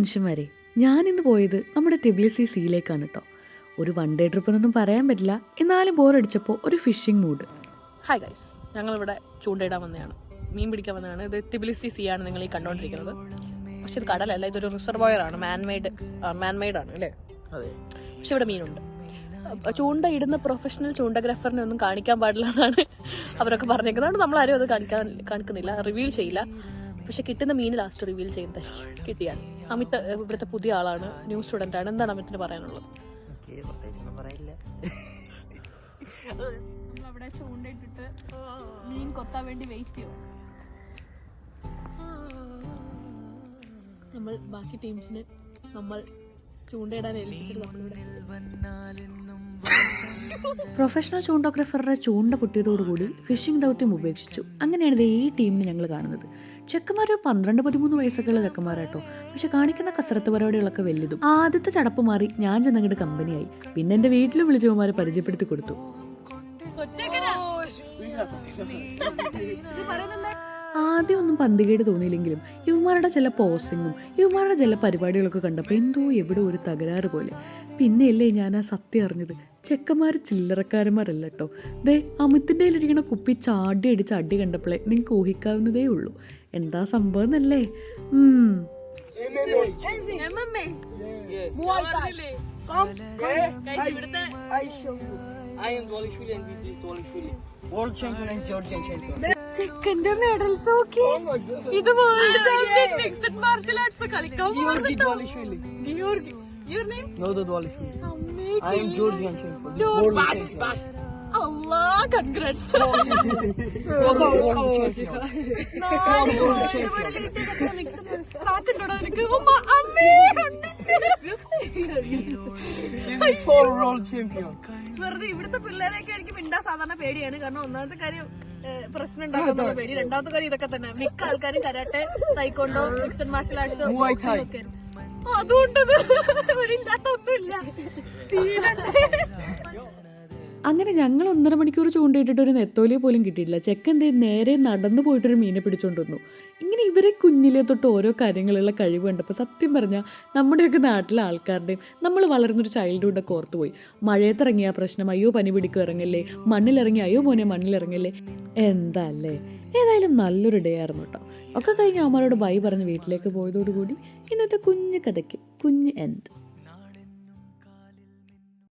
മനുഷ്യന്മാരെ, ഞാനിന്ന് പോയത് നമ്മുടെ തിബ്ലിസി സീയിലേക്കാണ് കേട്ടോ. ഒരു വൺ ഡേ ട്രിപ്പിനൊന്നും പറയാൻ പറ്റില്ല, എന്നാലും ബോറടിച്ചപ്പോൾ ഒരു ഫിഷിംഗ് മൂഡ്. ഹായ് ഗൈസ്, ഞങ്ങളിവിടെ ചൂണ്ടയിടാൻ വന്നതാണ്, മീൻ പിടിക്കാൻ വന്നതാണ്. ഇത് തിബ്ലിസി സീ ആണ് നിങ്ങൾ ഈ കണ്ടുകൊണ്ടിരിക്കുന്നത്. പക്ഷെ ഇത് കടലല്ല, ഇതൊരു റിസർവോയർ ആണ്, മാൻമെയ്ഡ് ആണ് അല്ലേ? അതെ. പക്ഷെ ഇവിടെ മീനുണ്ട്. ചൂണ്ട ഇടുന്ന പ്രൊഫഷണൽ ചൂണ്ടഗ്രാഫറിനെ ഒന്നും കാണിക്കാൻ പാടില്ല എന്നാണ് അവരൊക്കെ പറഞ്ഞേക്കുന്നത്. നമ്മളാരും അത് കാണിക്കുന്നില്ല, റിവീൽ ചെയ്യില്ല. പക്ഷെ കിട്ടുന്ന മീൻ ലാസ്റ്റ് റിവീൽ ചെയ്യുന്നത് കിട്ടിയാൽ. അമിത് ഇവിടുത്തെ പുതിയ ആളാണ്, ന്യൂ സ്റ്റുഡൻ്റ് ആണ്. എന്താണ് അമിത്തിന് പറയാനുള്ളത്? നമ്മളവിടെ ചൂണ്ടയിട്ടിട്ട് മീൻ കൊത്താൻ വേണ്ടി വെയിറ്റ് ചെയ്യും. നമ്മൾ ബാക്കി ടീംസിന് നമ്മൾ ചൂണ്ടയിടാൻ ഏൽപ്പിച്ചിട്ട് നമ്മളിവിടെ പ്രൊഫഷണൽ ചൂണ്ടോഗ്രാഫറുടെ ചൂണ്ട പൊട്ടിയതോടുകൂടി ഫിഷിംഗ് ദൗത്യം ഉപേക്ഷിച്ചു. അങ്ങനെയാണ് ഈ ടീമിനെ ഞങ്ങൾ കാണുന്നത്. ചെക്കന്മാർ 12-13 വയസ്സൊക്കെയുള്ള ചെക്കന്മാരാട്ടോ. പക്ഷെ കാണിക്കുന്ന കസരത്ത് പരിപാടികളൊക്കെ വലുതും. ആദ്യത്തെ ചടപ്പ് മാറി ഞാൻ ചെന്നങ്ങോട്ട് കമ്പനിയായി. പിന്നെ എൻ്റെ വീട്ടിൽ വിളിച്ചവന്മാരെ പരിചയപ്പെടുത്തി കൊടുത്തു. ആദ്യം ഒന്നും പന്തികേട് തോന്നിയില്ലെങ്കിലും ഇവന്മാരുടെ ചില പോസിങ്ങും ഇവന്മാരുടെ ചില പരിപാടികളൊക്കെ കണ്ടപ്പോൾ എന്തോ എവിടെ ഒരു തകരാറ് പോലെ. പിന്നെയല്ലേ ഞാൻ ആ സത്യം അറിഞ്ഞത്, ചെക്കന്മാർ ചില്ലറക്കാരന്മാരല്ല കേട്ടോ. ദേ അമിത്തിൻ്റെ കയ്യിലിരിക്കണ കുപ്പി ചാടി അടിച്ച് അടി കണ്ടപ്പോഴേ നിങ്ങൾക്ക് ഊഹിക്കാവുന്നതേ ഉള്ളൂ എന്താ സംഭവം എന്നല്ലേ. സെക്കൻഡ് മെഡൽസ് നോക്കി. ഇത് world champion mixed martial arts കളിക്കാൻ Allah, congrats. വെറുതെ ഇവിടുത്തെ പിള്ളേരെയൊക്കെ എനിക്ക് മിണ്ടാ സാധാരണ പേടിയാണ്. കാരണം ഒന്നാമത്തെ കാര്യം പ്രശ്നം ഉണ്ടാക്കുന്ന പേടി, രണ്ടാമത്തെ കാര്യം ഇതൊക്കെ തന്നെ. മിക്ക ആൾക്കാരും karate, taekwondo, mixed martial arts ഒക്കെ. അതുകൊണ്ടത് ഇല്ലാത്തൊന്നുമില്ല. അങ്ങനെ ഞങ്ങൾ 1.5 മണിക്കൂർ ചൂണ്ടയിട്ടിട്ട് ഒരു നെത്തോലിയെ പോലും കിട്ടിയിട്ടില്ല. ചെക്കൻ നേരെ നടന്നു പോയിട്ടൊരു മീനെ പിടിച്ചോണ്ട് വന്നു. ഇങ്ങനെ ഇവരെ കുഞ്ഞിലെ തൊട്ട് ഓരോ കാര്യങ്ങളുള്ള കഴിവ് കണ്ടപ്പോൾ സത്യം പറഞ്ഞാൽ നമ്മുടെയൊക്കെ നാട്ടിലെ ആൾക്കാരുടെയും നമ്മൾ വളർന്നൊരു ചൈൽഡ്ഹുഡൊക്കെ ഓർത്തുപോയി. മഴയത്തിറങ്ങിയ പ്രശ്നം, അയ്യോ പനി പിടിക്കും ഇറങ്ങല്ലേ, മണ്ണിലിറങ്ങി അയ്യോ മോനെ മണ്ണിലിറങ്ങല്ലേ, എന്താ അല്ലേ. ഏതായാലും നല്ലൊരു ഡേ ആയിരുന്നു കേട്ടോ. ഒക്കെ കഴിഞ്ഞ് അമ്മമാരോട് ബൈ പറഞ്ഞ് വീട്ടിലേക്ക് പോയതോടുകൂടി ഇന്നത്തെ കുഞ്ഞു കഥയ്ക്ക് കുഞ്ഞ് എൻഡ്.